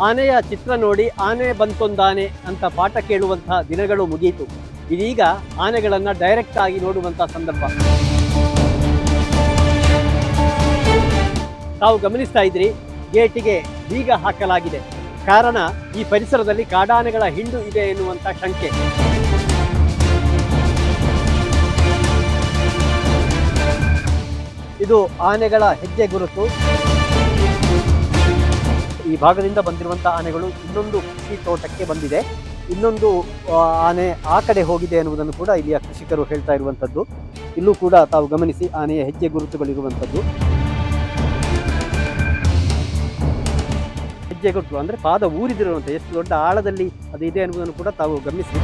ಆನೆಯ ಚಿತ್ರ ನೋಡಿ ಆನೆ ಬಂತೊಂದಾನೆ ಅಂತ ಪಾಠ ಕೇಳುವಂತಹ ದಿನಗಳು ಮುಗಿಯಿತು. ಇದೀಗ ಆನೆಗಳನ್ನ ಡೈರೆಕ್ಟ್ ಆಗಿ ನೋಡುವಂತಹ ಸಂದರ್ಭ. ತಾವು ಗಮನಿಸ್ತಾ ಇದ್ರಿ, ಗೇಟಿಗೆ ಬೀಗ ಹಾಕಲಾಗಿದೆ. ಕಾರಣ, ಈ ಪರಿಸರದಲ್ಲಿ ಕಾಡಾನೆಗಳ ಹಿಂಡು ಇದೆ ಎನ್ನುವಂತ ಶಂಕೆ. ಇದು ಆನೆಗಳ ಹೆಜ್ಜೆ ಗುರುತು. ಈ ಭಾಗದಿಂದ ಬಂದಿರುವಂತಹ ಆನೆಗಳು ಇನ್ನೊಂದು ಕೃಷಿ ತೋಟಕ್ಕೆ ಬಂದಿದೆ. ಇನ್ನೊಂದು ಆನೆ ಆ ಕಡೆ ಹೋಗಿದೆ ಎನ್ನುವುದನ್ನು ಕೂಡ ಇಲ್ಲಿಯ ಕೃಷಿಕರು ಹೇಳ್ತಾ ಇರುವಂಥದ್ದು. ಇಲ್ಲೂ ಕೂಡ ತಾವು ಗಮನಿಸಿ, ಆನೆಯ ಹೆಜ್ಜೆ ಗುರುತುಗಳಿರುವಂಥದ್ದು. ಹೆಜ್ಜೆ ಗುರುತು ಅಂದರೆ ಪಾದ ಊರಿದಿರುವಂಥ, ಎಷ್ಟು ದೊಡ್ಡ ಆಳದಲ್ಲಿ ಅದು ಇದೆ ಎನ್ನುವುದನ್ನು ಕೂಡ ತಾವು ಗಮನಿಸಿ.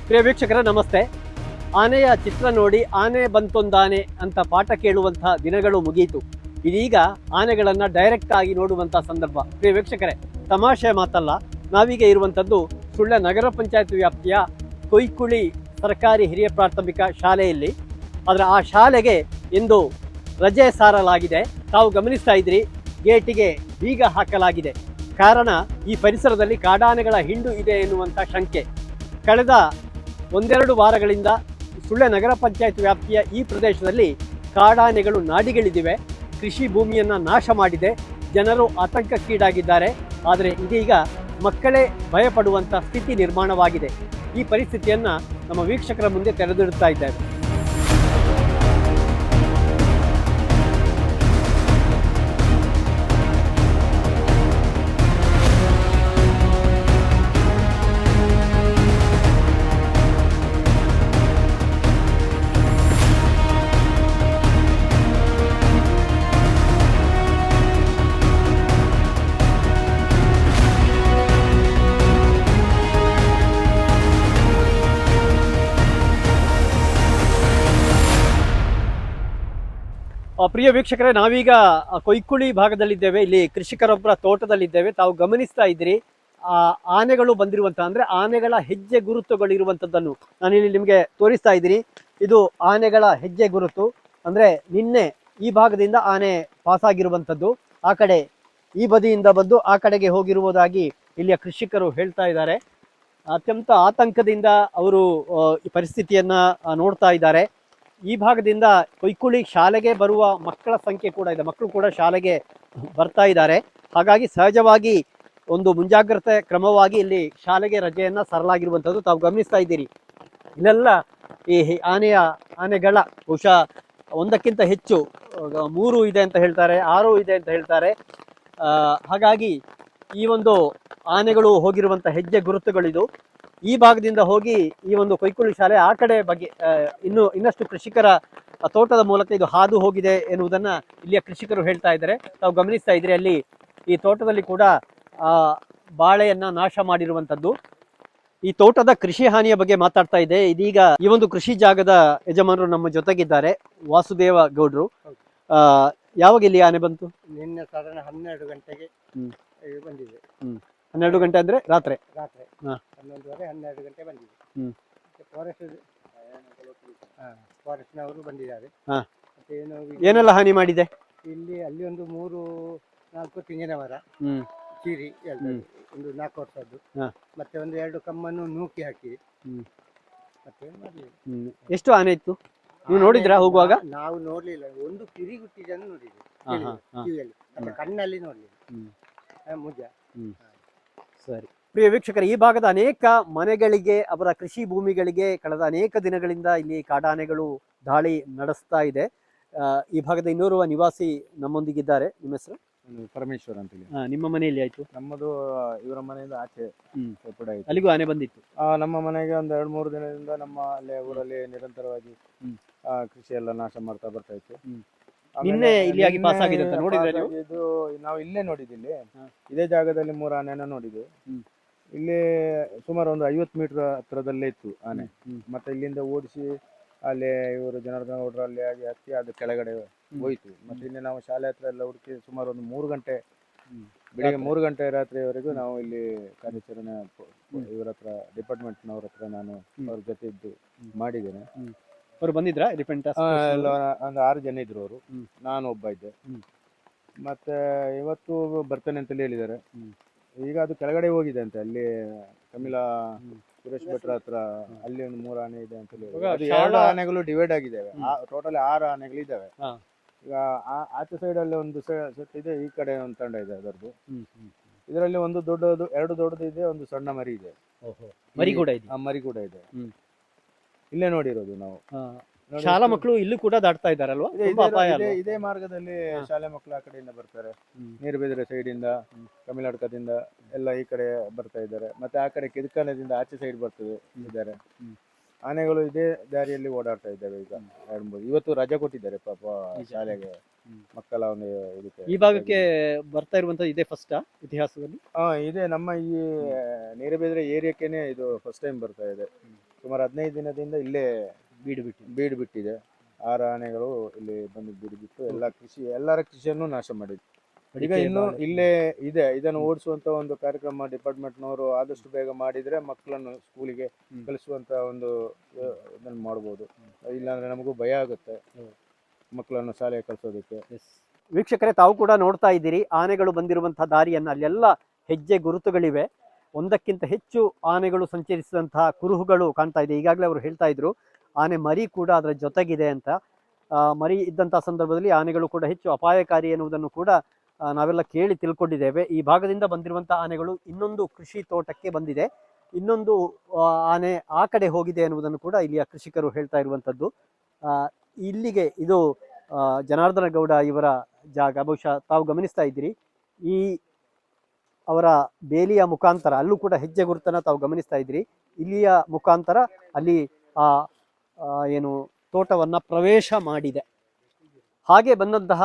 ಪ್ರಿಯ ವೀಕ್ಷಕರ ನಮಸ್ತೆ. ಆನೆಯ ಚಿತ್ರ ನೋಡಿ ಆನೆ ಬಂತೊಂದಾನೆ ಅಂತ ಪಾಠ ಕೇಳುವಂತಹ ದಿನಗಳು ಮುಗಿಯಿತು. ಇದೀಗ ಆನೆಗಳನ್ನ ಡೈರೆಕ್ಟ್ ಆಗಿ ನೋಡುವಂತಹ ಸಂದರ್ಭ. ಪ್ರಿಯ ವೀಕ್ಷಕರೇ, ತಮಾಷೆ ಮಾತಲ್ಲ. ನಾವೀಗ ಇರುವಂಥದ್ದು ಸುಳ್ಯ ನಗರ ಪಂಚಾಯತ್ ವ್ಯಾಪ್ತಿಯ ಕೊಯ್ಕುಳಿ ಸರ್ಕಾರಿ ಹಿರಿಯ ಪ್ರಾಥಮಿಕ ಶಾಲೆಯಲ್ಲಿ. ಆದರೆ ಆ ಶಾಲೆಗೆ ಇಂದು ರಜೆ ಸಾರಲಾಗಿದೆ. ತಾವು ಗಮನಿಸ್ತಾ ಇದ್ರಿ, ಗೇಟಿಗೆ ಬೀಗ ಹಾಕಲಾಗಿದೆ. ಕಾರಣ, ಈ ಪರಿಸರದಲ್ಲಿ ಕಾಡಾನೆಗಳ ಹಿಂಡು ಇದೆ ಎನ್ನುವಂಥ ಶಂಕೆ. ಕಳೆದ ಒಂದೆರಡು ವಾರಗಳಿಂದ ಸುಳ್ಯ ನಗರ ಪಂಚಾಯತ್ ವ್ಯಾಪ್ತಿಯ ಈ ಪ್ರದೇಶದಲ್ಲಿ ಕಾಡಾನೆಗಳು ನಾಡಿಗಳಿದಿವೆ. ಕೃಷಿ ಭೂಮಿಯನ್ನು ನಾಶ ಮಾಡಿದೆ. ಜನರು ಆತಂಕಕ್ಕೀಡಾಗಿದ್ದಾರೆ. ಆದರೆ ಇದೀಗ ಮಕ್ಕಳೇ ಭಯಪಡುವಂಥ ಸ್ಥಿತಿ ನಿರ್ಮಾಣವಾಗಿದೆ. ಈ ಪರಿಸ್ಥಿತಿಯನ್ನು ನಮ್ಮ ವೀಕ್ಷಕರ ಮುಂದೆ ತೆರೆದಿಡುತ್ತಾ ಇದ್ದೇವೆ. ಪ್ರಿಯ ವೀಕ್ಷಕರೇ, ನಾವೀಗ ಕೊಯ್ಕುಳಿ ಭಾಗದಲ್ಲಿದ್ದೇವೆ. ಇಲ್ಲಿ ಕೃಷಿಕರೊಬ್ಬರ ತೋಟದಲ್ಲಿದ್ದೇವೆ. ತಾವು ಗಮನಿಸ್ತಾ ಇದ್ರಿ, ಆನೆಗಳು ಬಂದಿರುವಂತಹ, ಅಂದ್ರೆ ಆನೆಗಳ ಹೆಜ್ಜೆ ಗುರುತುಗಳಿರುವಂಥದ್ದನ್ನು ನಾನಿಲ್ಲಿ ನಿಮಗೆ ತೋರಿಸ್ತಾ ಇದ್ದೀನಿ. ಇದು ಆನೆಗಳ ಹೆಜ್ಜೆ ಗುರುತು. ಅಂದ್ರೆ ನಿನ್ನೆ ಈ ಭಾಗದಿಂದ ಆನೆ ಪಾಸ್ ಆಗಿರುವಂಥದ್ದು. ಆ ಕಡೆ ಈ ಬದಿಯಿಂದ ಬಂದು ಆ ಕಡೆಗೆ ಹೋಗಿರುವುದಾಗಿ ಇಲ್ಲಿಯ ಕೃಷಿಕರು ಹೇಳ್ತಾ ಇದ್ದಾರೆ. ಅತ್ಯಂತ ಆತಂಕದಿಂದ ಅವರು ಈ ಪರಿಸ್ಥಿತಿಯನ್ನ ನೋಡ್ತಾ ಇದ್ದಾರೆ. ಈ ಭಾಗದಿಂದ ಕೊಯ್ಕುಳಿ ಶಾಲೆಗೆ ಬರುವ ಮಕ್ಕಳ ಸಂಖ್ಯೆ ಕೂಡ ಇದೆ. ಮಕ್ಕಳು ಕೂಡ ಶಾಲೆಗೆ ಬರ್ತಾ ಇದ್ದಾರೆ. ಹಾಗಾಗಿ ಸಹಜವಾಗಿ ಒಂದು ಮುಂಜಾಗ್ರತೆ ಕ್ರಮವಾಗಿ ಇಲ್ಲಿ ಶಾಲೆಗೆ ರಜೆಯನ್ನ ಸರಲಾಗಿರುವಂಥದ್ದು ತಾವು ಗಮನಿಸ್ತಾ ಇದ್ದೀರಿ. ಇಲ್ಲೆಲ್ಲ ಈ ಆನೆಗಳ ಬಹುಶಃ ಒಂದಕ್ಕಿಂತ ಹೆಚ್ಚು, 3 ಇದೆ ಅಂತ ಹೇಳ್ತಾರೆ, 6 ಇದೆ ಅಂತ ಹೇಳ್ತಾರೆ. ಹಾಗಾಗಿ ಈ ಒಂದು ಆನೆಗಳು ಹೋಗಿರುವಂಥ ಹೆಜ್ಜೆ ಗುರುತುಗಳಿದು. ಈ ಭಾಗದಿಂದ ಹೋಗಿ ಈ ಒಂದು ಕೊಯ್ಕುಳಿ ಶಾಲೆ ಆ ಕಡೆ ಬಗ್ಗೆ ಇನ್ನಷ್ಟು ಕೃಷಿಕರ ತೋಟದ ಮೂಲಕ ಇದು ಹಾದು ಹೋಗಿದೆ ಎನ್ನುವುದನ್ನ ಇಲ್ಲಿಯ ಕೃಷಿಕರು ಹೇಳ್ತಾ ಇದ್ದಾರೆ. ತಾವು ಗಮನಿಸ್ತಾ ಇದ್ರೆ ಅಲ್ಲಿ ಈ ತೋಟದಲ್ಲಿ ಕೂಡ ಬಾಳೆಯನ್ನ ನಾಶ ಮಾಡಿರುವಂತದ್ದು. ಈ ತೋಟದ ಕೃಷಿ ಹಾನಿಯ ಬಗ್ಗೆ ಮಾತಾಡ್ತಾ ಇದೆ. ಇದೀಗ ಈ ಒಂದು ಕೃಷಿ ಜಾಗದ ಯಜಮಾನರು ನಮ್ಮ ಜೊತೆಗಿದ್ದಾರೆ, ವಾಸುದೇವ ಗೌಡ್ರು. ಯಾವಾಗ ಇಲ್ಲಿ ಆನೆ ಬಂತು? ನಿನ್ನೆ ಸಾಧಾರಣ 12 ಗಂಟೆಗೆ ಬಂದಿದೆ. 12 ಗಂಟೆ ಅಂದ್ರೆ ರಾತ್ರಿ 11:30 12 ಗಂಟೆ ಬಂದಿದೆ. ಫಾರೆಸ್ಟ್ನವರು ಬಂದಿದ್ದಾರೆ. ಏನೆಲ್ಲ ಹಾನಿ ಮಾಡಿದೆ? ಅಲ್ಲಿ ಒಂದು 3-4 ತೆಂಗಿನ ಮರ ಚೀರಿ, ಒಂದು 4 ವರ್ಷದ್ದು, ಮತ್ತೆ ಒಂದು 2 ಕಮ್ಮನ್ನು ನೂಕಿ ಹಾಕಿ. ಮತ್ತೆ ಎಷ್ಟು ಆನೆ ಇತ್ತು? ನೀವು ನೋಡಿದ್ರಾ ಹೋಗುವಾಗ? ನಾವು ನೋಡ್ಲಿಲ್ಲ. ಒಂದು ಕಿರಿಗುಟ್ಟಿದನ್ನು ನೋಡಿದ್ವಿ ಕಿವಿಯಲ್ಲಿ, ಮತ್ತೆ ಕಣ್ಣಲ್ಲಿ ನೋಡ್ಲಿಲ್ಲ. ಮುಜ. ಸರಿ. ಪ್ರಿಯ ವೀಕ್ಷಕರ, ಈ ಭಾಗದ ಅನೇಕ ಮನೆಗಳಿಗೆ, ಅವರ ಕೃಷಿ ಭೂಮಿಗಳಿಗೆ ಕಳೆದ ಅನೇಕ ದಿನಗಳಿಂದ ಇಲ್ಲಿ ಕಾಡಾನೆಗಳು ದಾಳಿ ನಡೆಸ್ತಾ ಇದೆ. ಈ ಭಾಗದ ಇನ್ನೋರ್ವ ನಿವಾಸಿ ನಮ್ಮೊಂದಿಗಿದ್ದಾರೆ. ನಿಮ್ಮ ಹೆಸರು? ಪರಮೇಶ್ವರ್ ಅಂತ ಹೇಳಿ. ನಿಮ್ಮ ಮನೆಯಲ್ಲಿ ಆಯ್ತು? ನಮ್ಮದು ಇವರ ಮನೆಯಿಂದ ಆಚೆ ಕೂಡ ಆಯ್ತು. ಅಲ್ಲಿಗೂ ಆನೆ ಬಂದಿತ್ತು? ನಮ್ಮ ಮನೆಗೆ ಒಂದು 2-3 ದಿನದಿಂದ ನಮ್ಮ ಅಲ್ಲೇ ಊರಲ್ಲಿ ನಿರಂತರವಾಗಿ ಕೃಷಿ ಎಲ್ಲ ನಾಶ ಮಾಡ್ತಾ ಬರ್ತಾ ಇತ್ತು. ನಿನ್ನೆ ಇಲ್ಲಿ ಪಾಸ್ ಆಗಿದೆ ಅಂತ ನೋಡಿದ್ರೆ ನೀವು? ಇದು ನಾವು ಇಲ್ಲೇ ನೋಡಿದ್ದಿಲ್ಲಿ, ಇದೇ ಜಾಗದಲ್ಲಿ 3 ಆನೆನ ನೋಡಿದ್ವಿ. ಇಲ್ಲಿ ಸುಮಾರು ಒಂದು 50 ಮೀಟರ್ ಹತ್ರದಲ್ಲೇ ಇತ್ತು ಆನೆ. ಮತ್ತೆ ಇಲ್ಲಿಂದ ಓಡಿಸಿ ಅಲ್ಲಿ ಇವರು ಜನಾರ್ದನ ಗೌಡ್ರು ಅಲ್ಲಿ ಆಗಿ ಹತ್ತಿ ಅದು ಕೆಳಗಡೆ ಹೋಯ್ತು. ಮತ್ತೆ ಇಲ್ಲಿ ನಾವು ಶಾಲೆ ಹತ್ರ ಎಲ್ಲ ಹುಡುಕಿ ಸುಮಾರು ಒಂದು 3 ಗಂಟೆ ಬೆಳಿಗ್ಗೆ 3 ಗಂಟೆ ರಾತ್ರಿಯವರೆಗೂ ನಾವು ಇಲ್ಲಿ ಕಾರ್ಯಾಚರಣೆ ಇವರ ಹತ್ರ ಡಿಪಾರ್ಟ್ಮೆಂಟ್ನವ್ರ ಹತ್ರ ನಾನು ಅವ್ರ ಜೊತೆ ಇದ್ದು ಮಾಡಿದ್ದೇನೆ. ಅವ್ರು ಬಂದಿದ್ರಾ ರಿಪೆಂಟ್ ಎಲ್ಲ ಒಂದು 6 ಜನ ಇದ್ರು ಅವರು, ನಾನು ಒಬ್ಬ ಇದ್ದೆ. ಮತ್ತೆ ಇವತ್ತು ಬರ್ತೇನೆ ಅಂತಲೇ ಹೇಳಿದ್ದಾರೆ. ಈಗ ಅದು ಕೆಳಗಡೆ ಹೋಗಿದೆ ಅಂತೆ, ಅಲ್ಲಿ ಕಮಿಲಾ ಸುರೇಶ್ ಭಟ್ರ ಹತ್ರ ಅಲ್ಲಿ ಒಂದು 3 ಆನೆ ಇದೆ ಅಂತ ಹೇಳಿ. ಅದು 2 ಆನೆಗಳು ಡಿವೈಡ್ ಆಗಿದ್ದಾವೆ, ಟೋಟಲ್ 6 ಆನೆಗಳು ಇದ್ದಾವೆ. ಈಗ ಆಚೆ ಸೈಡ್ ಅಲ್ಲಿ ಒಂದು ಸೆಟ್ ಇದೆ, ಈ ಕಡೆ ಒಂದು ತಂಡ ಇದೆ ಅದರದ್ದು. ಇದರಲ್ಲಿ ಒಂದು ದೊಡ್ಡದು, 2 ದೊಡ್ಡದು ಇದೆ, ಒಂದು ಸಣ್ಣ ಮರಿ ಇದೆ. ಮರಿ ಕೂಡ ಇದೆ. ಮರಿ ಕೂಡ ಇದೆ. ಇಲ್ಲೇ ನೋಡಿರೋದು ನಾವು. ಶಾಲಾ ಮಕ್ಕಳು ಇಲ್ಲೂ ಕೂಡ ದಾಟ್ತಾ ಇದ್ದಾರಲ್ವಾ? ಇದೇ ಮಾರ್ಗದಲ್ಲಿ ಶಾಲೆ ಮಕ್ಕಳು ಆ ಕಡೆಯಿಂದ ಬರ್ತಾರೆ, ನೀರುಬೆದರೆ ಸೈಡ್ ಇಂದ, ತಮಿಳ್ನಾಡಕದಿಂದ ಎಲ್ಲ ಈ ಕಡೆ ಬರ್ತಾ ಇದ್ದಾರೆ. ಮತ್ತೆ ಆ ಕಡೆ ಕಿದ್ಕಾನದಿಂದ ಆಚೆ ಸೈಡ್ ಇದ್ದಾರೆ. ಆನೆಗಳು ಇದೇ ದಾರಿಯಲ್ಲಿ ಓಡಾಡ್ತಾ ಇದ್ದಾವೆ. ಈಗ 2-3 ಇವತ್ತು ರಜೆ ಕೊಟ್ಟಿದ್ದಾರೆ ಪಾಪ ಶಾಲೆಗೆ, ಮಕ್ಕಳ ಒಂದು ಇದಕ್ಕೆ. ಈ ಭಾಗಕ್ಕೆ ಬರ್ತಾ ಇರುವಂತದ್ದು ಇದೇ ಫಸ್ಟ್ ಇತಿಹಾಸದಲ್ಲಿ? ಇದೆ, ನಮ್ಮ ಈ ನೀರುಬೆದರೆ ಏರಿಯಾಕ್ಕೇನೆ ಇದು ಫಸ್ಟ್ ಟೈಮ್ ಬರ್ತಾ ಇದೆ. ಸುಮಾರು 15 ದಿನದಿಂದ ಇಲ್ಲೇ ಬೀಡು ಬಿಟ್ಟಿದೆ. 6 ಆನೆಗಳು ಇಲ್ಲಿ ಬಂದು ಬೀಡು ಬಿಟ್ಟು ಎಲ್ಲರ ಕೃಷಿಯನ್ನು ನಾಶ ಮಾಡಿದೆ. ಈಗ ಇನ್ನು ಇಲ್ಲೇ ಇದೆ. ಇದನ್ನು ಓಡಿಸುವಂತ ಒಂದು ಕಾರ್ಯಕ್ರಮ ಡಿಪಾರ್ಟ್ಮೆಂಟ್ನವರು ಆದಷ್ಟು ಬೇಗ ಮಾಡಿದ್ರೆ ಮಕ್ಕಳನ್ನು ಸ್ಕೂಲಿಗೆ ಕಳಿಸುವಂತ ಒಂದು ಇದನ್ನು ಮಾಡ್ಬೋದು. ಇಲ್ಲಾಂದ್ರೆ ನಮಗೂ ಭಯ ಆಗುತ್ತೆ ಮಕ್ಕಳನ್ನು ಶಾಲೆಗೆ ಕಳಿಸೋದಕ್ಕೆ. ವೀಕ್ಷಕರೇ, ತಾವು ಕೂಡ ನೋಡ್ತಾ ಇದ್ದೀರಿ ಆನೆಗಳು ಬಂದಿರುವಂತಹ ದಾರಿಯನ್ನು. ಅಲ್ಲೆಲ್ಲ ಹೆಜ್ಜೆ ಗುರುತುಗಳಿವೆ. ಒಂದಕ್ಕಿಂತ ಹೆಚ್ಚು ಆನೆಗಳು ಸಂಚರಿಸಿದಂತಹ ಕುರುಹುಗಳು ಕಾಣ್ತಾ ಇದೆ. ಈಗಾಗಲೇ ಅವರು ಹೇಳ್ತಾ ಇದ್ರು ಆನೆ ಮರಿ ಕೂಡ ಅದರ ಜೊತೆಗಿದೆ ಅಂತ. ಮರಿ ಇದ್ದಂತಹ ಸಂದರ್ಭದಲ್ಲಿ ಆನೆಗಳು ಕೂಡ ಹೆಚ್ಚು ಅಪಾಯಕಾರಿ ಎನ್ನುವುದನ್ನು ಕೂಡ ನಾವೆಲ್ಲ ಕೇಳಿ ತಿಳ್ಕೊಂಡಿದ್ದೇವೆ. ಈ ಭಾಗದಿಂದ ಬಂದಿರುವಂತಹ ಆನೆಗಳು ಇನ್ನೊಂದು ಕೃಷಿ ತೋಟಕ್ಕೆ ಬಂದಿದೆ, ಇನ್ನೊಂದು ಆನೆ ಆ ಕಡೆ ಹೋಗಿದೆ ಎನ್ನುವುದನ್ನು ಕೂಡ ಇಲ್ಲಿಯ ಕೃಷಿಕರು ಹೇಳ್ತಾ ಇರುವಂಥದ್ದು. ಇಲ್ಲಿಗೆ ಇದು ಜನಾರ್ದನ ಗೌಡ ಇವರ ಜಾಗ. ಬಹುಶಃ ತಾವು ಗಮನಿಸ್ತಾ ಇದ್ದೀರಿ, ಈ ಅವರ ಬೇಲಿಯ ಮುಖಾಂತರ ಅಲ್ಲೂ ಕೂಡ ಹೆಜ್ಜೆ ಗುರುತನ್ನ ತಾವು ಗಮನಿಸ್ತಾ ಇದ್ದೀರಿ. ಇಲ್ಲಿಯ ಮುಖಾಂತರ ಅಲ್ಲಿ ಏನು ತೋಟವನ್ನ ಪ್ರವೇಶ ಮಾಡಿದೆ. ಹಾಗೆ ಬಂದಂತಹ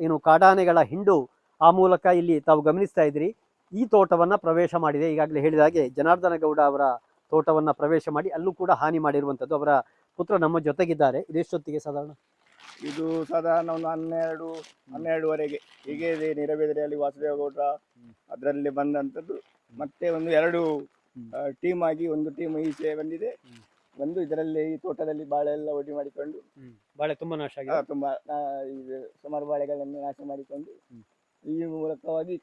ಏನು ಕಾಡಾನೆಗಳ ಹಿಂಡು ಆ ಮೂಲಕ ಇಲ್ಲಿ ತಾವು ಗಮನಿಸ್ತಾ ಇದ್ದೀರಿ ಈ ತೋಟವನ್ನ ಪ್ರವೇಶ ಮಾಡಿದೆ. ಈಗಾಗಲೇ ಹೇಳಿದ ಹಾಗೆ ಜನಾರ್ದನ ಗೌಡ ಅವರ ತೋಟವನ್ನ ಪ್ರವೇಶ ಮಾಡಿ ಅಲ್ಲೂ ಕೂಡ ಹಾನಿ ಮಾಡಿರುವಂಥದ್ದು. ಅವರ ಪುತ್ರ ನಮ್ಮ ಜೊತೆಗಿದ್ದಾರೆ. ಇದೆಷ್ಟೊತ್ತಿಗೆ ಸಾಧಾರಣ? ಇದು ಸಾಧಾರಣ ಒಂದು 12ವರೆಗೆ ಹೀಗೆ ಇದೆ. ನೀರಬೆದರೆಯಲ್ಲಿ ವಾಸುದೇವ ಗೌಡ್ರ ಅದರಲ್ಲಿ ಬಂದಂಥದ್ದು. ಮತ್ತೆ ಒಂದು 2 ಟೀಮ್ ಆಗಿ, ಒಂದು ಟೀಮ್ ಈಚೆ ಬಂದಿದೆ, ಒಂದು ಇದರಲ್ಲಿ ಈ ತೋಟದಲ್ಲಿ ಬಾಳೆ ಎಲ್ಲ ಒಡ್ಡಿ ಮಾಡಿಕೊಂಡು, ಬಾಳೆ ತುಂಬಾ ನಾಶ ಆಗಿದೆ, ತುಂಬಾ ಸುಮಾರು ಬಾಳೆಗಳನ್ನು ನಾಶ ಮಾಡಿಕೊಂಡು ಈ ಮೂಲಕವಾಗಿ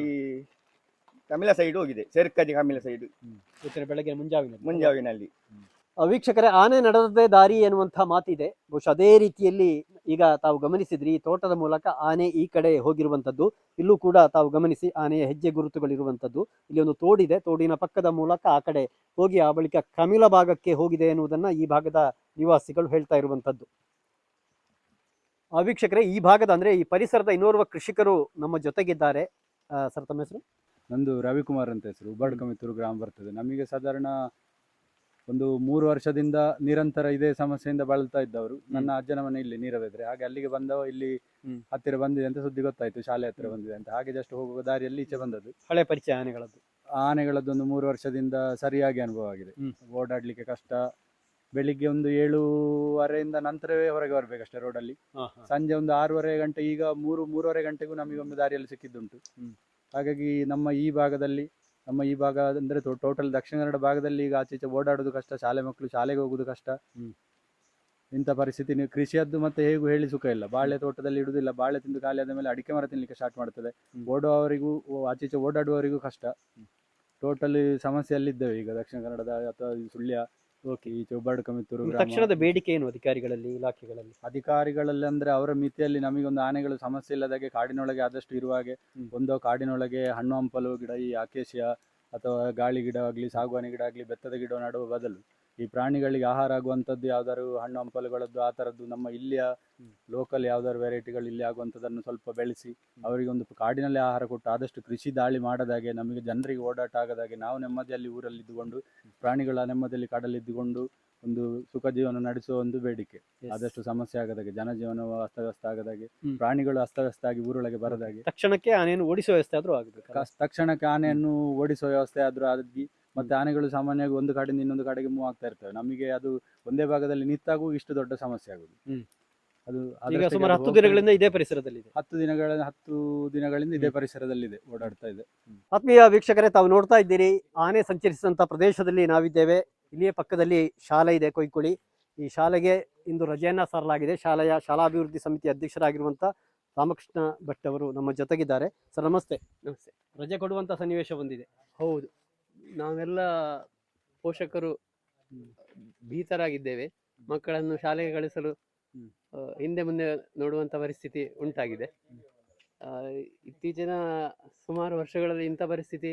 ಈ ಕಮಿಲಾ ಸೈಡ್ ಹೋಗಿದೆ, ಸೇರ್ಕದಿ ಕಮಿಲಾ ಸೈಡ್ ಬೆಳಗ್ಗೆ ಮುಂಜಾವಿನಲ್ಲಿ. ವೀಕ್ಷಕರೇ, ಆನೆ ನಡೆದದೇ ದಾರಿ ಎನ್ನುವಂತಹ ಮಾತಿದೆ. ಬಹುಶಃ ಅದೇ ರೀತಿಯಲ್ಲಿ ಈಗ ತಾವು ಗಮನಿಸಿದ್ರಿ ಈ ತೋಟದ ಮೂಲಕ ಆನೆ ಈ ಕಡೆ ಹೋಗಿರುವಂತದ್ದು. ಇಲ್ಲೂ ಕೂಡ ತಾವು ಗಮನಿಸಿ ಆನೆಯ ಹೆಜ್ಜೆ ಗುರುತುಗಳಿರುವಂತದ್ದು. ಇಲ್ಲಿ ಒಂದು ತೋಡಿದೆ, ತೋಡಿನ ಪಕ್ಕದ ಮೂಲಕ ಆ ಕಡೆ ಹೋಗಿ ಆ ಬಳಿಕ ಕಮಿಲ ಭಾಗಕ್ಕೆ ಹೋಗಿದೆ ಎನ್ನುವುದನ್ನ ಈ ಭಾಗದ ನಿವಾಸಿಗಳು ಹೇಳ್ತಾ ಇರುವಂತದ್ದು. ವೀಕ್ಷಕರೇ, ಈ ಭಾಗದ ಅಂದ್ರೆ ಈ ಪರಿಸರದ ಇನ್ನೋರ್ವ ಕೃಷಿಕರು ನಮ್ಮ ಜೊತೆಗಿದ್ದಾರೆ. ಸರ್, ತಮ್ಮ ಹೆಸರು? ನಂದು ರವಿಕುಮಾರ್ ಅಂತ ಹೆಸರು. ಉಬ್ಬಾಡ್ಕಮಿತ್ತೂರು ಗ್ರಾಮ ಬರ್ತದೆ. ನಮಗೆ ಸಾಧಾರಣ ಒಂದು 3 ವರ್ಷದಿಂದ ನಿರಂತರ ಇದೇ ಸಮಸ್ಯೆಯಿಂದ ಬಳಲ್ತಾ ಇದ್ದವರು. ನನ್ನ ಅಜ್ಜನ ಮನೆ ಇಲ್ಲಿ ನೀರಬೆದರೆ, ಹಾಗೆ ಅಲ್ಲಿಗೆ ಬಂದವ ಇಲ್ಲಿ ಹತ್ತಿರ ಬಂದಿದೆ ಅಂತ ಸುದ್ದಿ ಗೊತ್ತಾಯ್ತು, ಶಾಲೆ ಹತ್ತಿರ ಬಂದಿದೆ ಅಂತ. ಹಾಗೆ ಜಸ್ಟ್ ಹೋಗುವ ದಾರಿಯಲ್ಲಿ ಈಚೆ ಬಂದದ್ದು. ಹಳೆ ಪರಿಚಯ ಆನೆಗಳದ್ದು ಒಂದು 3 ವರ್ಷದಿಂದ ಸರಿಯಾಗಿ ಅನುಭವ ಆಗಿದೆ. ಓಡಾಡ್ಲಿಕ್ಕೆ ಕಷ್ಟ. ಬೆಳಿಗ್ಗೆ ಒಂದು 7:30 ನಂತರವೇ ಹೊರಗೆ ಬರ್ಬೇಕಷ್ಟೇ ರೋಡಲ್ಲಿ. ಸಂಜೆ ಒಂದು 6:30 ಗಂಟೆ, ಈಗ 3-3:30 ಗಂಟೆಗೂ ನಮಗೊಮ್ಮೆ ದಾರಿಯಲ್ಲಿ ಸಿಕ್ಕಿದ್ದುಂಟು. ಹಾಗಾಗಿ ನಮ್ಮ ಈ ಭಾಗ ಅಂದ್ರೆ ಟೋಟಲ್ ದಕ್ಷಿಣ ಕನ್ನಡ ಭಾಗದಲ್ಲಿ ಈಗ ಆಚೀಚೆ ಓಡಾಡೋದು ಕಷ್ಟ, ಶಾಲೆ ಮಕ್ಕಳು ಶಾಲೆಗೆ ಹೋಗುದು ಕಷ್ಟ. ಇಂಥ ಪರಿಸ್ಥಿತಿ. ಕೃಷಿಯದ್ದು ಮತ್ತೆ ಹೇಗೂ ಹೇಳಿ ಸುಖ ಇಲ್ಲ. ಬಾಳೆ ತೋಟದಲ್ಲಿ ಇಡುದಿಲ್ಲ, ಬಾಳೆ ತಿಂದು ಖಾಲಿ ಆದ ಮೇಲೆ ಅಡಿಕೆ ಮರ ತಿನ್ಲಿಕ್ಕೆ ಸ್ಟಾರ್ಟ್ ಮಾಡ್ತದೆ. ಓಡುವವರಿಗೂ ಆಚೀಚೆ ಓಡಾಡುವವರಿಗೂ ಕಷ್ಟ. ಟೋಟಲ್ ಸಮಸ್ಯೆಯಲ್ಲಿದ್ದೇವೆ ಈಗ ದಕ್ಷಿಣ ಕನ್ನಡದ ಅಥವಾ ಸುಳ್ಯ, ಈಚೆ ಉಬ್ಬಾಡ್ಕಮಿತ್ತೂರು. ತಕ್ಷಣದ ಬೇಡಿಕೆ ಏನು ಅಧಿಕಾರಿಗಳಲ್ಲಿ, ಅಧಿಕಾರಿಗಳಲ್ಲಿ ಅಂದ್ರೆ ಅವರ ಮಿತಿಯಲ್ಲಿ ನಮಗೊಂದು ಆನೆಗಳು ಸಮಸ್ಯೆ ಇಲ್ಲದಾಗೆ ಕಾಡಿನೊಳಗೆ ಆದಷ್ಟು ಇರುವ ಹಾಗೆ ಒಂದು ಕಾಡಿನೊಳಗೆ ಹಣ್ಣು ಹಂಪಲು ಗಿಡ, ಈ ಅಕೇಶಿಯಾ ಅಥವಾ ಗಾಳಿ ಗಿಡ ಆಗಲಿ, ಸಾಗುವಾನಿ ಗಿಡ ಆಗಲಿ, ಬೆತ್ತದ ಗಿಡ ನಡುವ ಬದಲು ಈ ಪ್ರಾಣಿಗಳಿಗೆ ಆಹಾರ ಆಗುವಂಥದ್ದು ಯಾವ್ದಾದ್ರು ಹಣ್ಣು ಹಂಪಲುಗಳದ್ದು ಆ ಥರದ್ದು ನಮ್ಮ ಇಲ್ಲಿಯ ಲೋಕಲ್ ಯಾವ್ದಾದ್ರು ವೆರೈಟಿಗಳು ಇಲ್ಲಿ ಆಗುವಂಥದ್ದನ್ನು ಸ್ವಲ್ಪ ಬೆಳೆಸಿ ಅವರಿಗೆ ಒಂದು ಕಾಡಿನಲ್ಲಿ ಆಹಾರ ಕೊಟ್ಟು ಆದಷ್ಟು ಕೃಷಿ ದಾಳಿ ಮಾಡದಾಗೆ, ನಮಗೆ ಜನರಿಗೆ ಓಡಾಟ ಆಗದಾಗೆ, ನಾವು ನೆಮ್ಮದಿಯಲ್ಲಿ ಊರಲ್ಲಿ ಇದ್ದುಕೊಂಡು ಪ್ರಾಣಿಗಳ ನೆಮ್ಮದಿಯಲ್ಲಿ ಕಾಡಲ್ಲಿದ್ದುಕೊಂಡು ಒಂದು ಸುಖ ಜೀವನ ನಡೆಸುವ ಒಂದು ಬೇಡಿಕೆ. ಆದಷ್ಟು ಸಮಸ್ಯೆ ಆಗದಾಗೆ, ಜನಜೀವನ ಅಸ್ತವ್ಯಸ್ತ ಆಗದಾಗೆ, ಪ್ರಾಣಿಗಳು ಅಸ್ತವ್ಯಸ್ತ ಆಗಿ ಊರೊಳಗೆ ಬರದಾಗೆ ತಕ್ಷಣಕ್ಕೆ ಆನೆಯನ್ನು ಓಡಿಸುವ ವ್ಯವಸ್ಥೆ ಆದ್ರೂ ಆಗಬೇಕು. ತಕ್ಷಣಕ್ಕೆ ಆನೆಯನ್ನು ಓಡಿಸುವ ವ್ಯವಸ್ಥೆ ಆದ್ರೂ ಆಗಿ, ಮತ್ತೆ ಆನೆಗಳು ಸಾಮಾನ್ಯವಾಗಿ ಒಂದು ಕಡೆಯಿಂದ ಇನ್ನೊಂದು ಕಡೆಗೆ ಮೂವ್ ಆಗ್ತಾ ಇರ್ತವೆ. ನಮಗೆ ಅದು ಒಂದೇ ಭಾಗದಲ್ಲಿ ನಿಂತಾಗೂ ಇಷ್ಟು ದೊಡ್ಡ ಸಮಸ್ಯೆ ಆಗುದು. ಅದು ಈಗ ಅದರಷ್ಟಕ್ಕೆ ಸುಮಾರು ಅದು 10 ದಿನಗಳಿಂದ ಇದೇ ಪರಿಸರದಲ್ಲಿದೆ. 10 ದಿನಗಳಿಂದ ಇದೇ ಪರಿಸರದಲ್ಲಿದೆ, ಓಡಾಡ್ತಾ ಇದೆ. ಆತ್ಮೀಯ ವೀಕ್ಷಕರೇ, ತಾವು ನೋಡ್ತಾ ಇದ್ದೀರಿ ಆನೆ ಸಂಚರಿಸಿದಂಥ ಪ್ರದೇಶದಲ್ಲಿ ನಾವಿದ್ದೇವೆ. ಇಲ್ಲಿಯೇ ಪಕ್ಕದಲ್ಲಿ ಶಾಲೆ ಇದೆ, ಕೊಯ್ಕುಳಿ. ಈ ಶಾಲೆಗೆ ಇಂದು ರಜೆಯನ್ನ ಸಾರಲಾಗಿದೆ. ಶಾಲೆಯ ಶಾಲಾಭಿವೃದ್ಧಿ ಸಮಿತಿ ಅಧ್ಯಕ್ಷರಾಗಿರುವಂಥ ರಾಮಕೃಷ್ಣ ಭಟ್ ಅವರು ನಮ್ಮ ಜೊತೆಗಿದ್ದಾರೆ. ಸರ್ ನಮಸ್ತೆ. ನಮಸ್ತೆ. ರಜೆ ಕೊಡುವಂಥ ಸನ್ನಿವೇಶ ಬಂದಿದೆ. ಹೌದು, ನಾವೆಲ್ಲ ಪೋಷಕರು ಭೀತರಾಗಿದ್ದೇವೆ. ಮಕ್ಕಳನ್ನು ಶಾಲೆಗೆ ಕಳಿಸಲು ಹಿಂದೆ ಮುಂದೆ ನೋಡುವಂಥ ಪರಿಸ್ಥಿತಿ ಉಂಟಾಗಿದೆ. ಇತ್ತೀಚಿನ ಸುಮಾರು ವರ್ಷಗಳಲ್ಲಿ ಇಂಥ ಪರಿಸ್ಥಿತಿ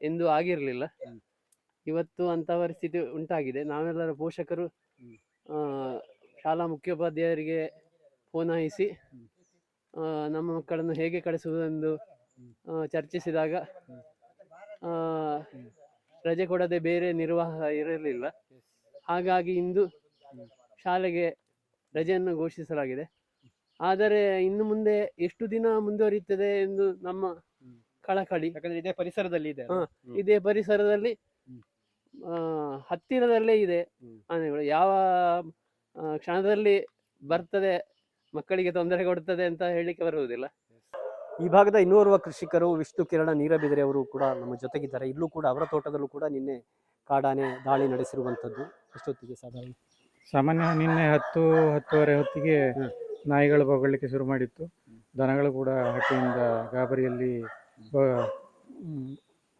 ಎಂದೂ ಆಗಿರಲಿಲ್ಲ. ಇವತ್ತು ಅಂಥ ಪರಿಸ್ಥಿತಿ ಉಂಟಾಗಿದೆ. ನಾವೆಲ್ಲರ ಪೋಷಕರು ಶಾಲಾ ಮುಖ್ಯೋಪಾಧ್ಯಾಯರಿಗೆ ಫೋನ್ ಹಾಯಿಸಿ ನಮ್ಮ ಮಕ್ಕಳನ್ನು ಹೇಗೆ ಕಳಿಸುವುದೆಂದು ಚರ್ಚಿಸಿದಾಗ ರಜೆ ಕೊಡದೆ ಬೇರೆ ನಿರ್ವಾಹ ಇರಲಿಲ್ಲ. ಹಾಗಾಗಿ ಇಂದು ಶಾಲೆಗೆ ರಜೆಯನ್ನು ಘೋಷಿಸಲಾಗಿದೆ. ಆದರೆ ಇನ್ನು ಮುಂದೆ ಎಷ್ಟು ದಿನ ಮುಂದುವರಿಯುತ್ತದೆ ಎಂದು ನಮ್ಮ ಕಳಕಳಿ. ಯಾಕಂದ್ರೆ ಇದೇ ಪರಿಸರದಲ್ಲಿ ಇದೆ. ಇದೇ ಪರಿಸರದಲ್ಲಿ ಹತ್ತಿರದಲ್ಲೇ ಇದೆ ಆನೆಗಳು. ಯಾವ ಕ್ಷಣದಲ್ಲಿ ಬರ್ತದೆ, ಮಕ್ಕಳಿಗೆ ತೊಂದರೆ ಕೊಡುತ್ತದೆ ಅಂತ ಹೇಳಲಿಕ್ಕೆ ಬರುವುದಿಲ್ಲ. ಈ ಭಾಗದ ಇನ್ನೋರ್ವ ಕೃಷಿಕರು ವಿಷ್ಣು ಕಿರಣ ನೀರಬಿದರೆ ಅವರು ಕೂಡ ನಮ್ಮ ಜೊತೆಗಿದ್ದಾರೆ. ಇಲ್ಲೂ ಕೂಡ ಅವರ ತೋಟದಲ್ಲೂ ಕೂಡ ನಿನ್ನೆ ಕಾಡಾನೆ ದಾಳಿ ನಡೆಸಿರುವಂಥದ್ದು. ಎಷ್ಟೊತ್ತಿಗೆ ಸಾಧಾರಣ? ಸಾಮಾನ್ಯ ನಿನ್ನೆ 10-10:30 ಹೊತ್ತಿಗೆ ನಾಯಿಗಳು ಬೊಗಳ್ಲಿಕ್ಕೆ ಶುರು ಮಾಡಿತ್ತು. ದನಗಳು ಕೂಡ ಹಟ್ಟಿಯಿಂದ ಗಾಬರಿಯಲ್ಲಿ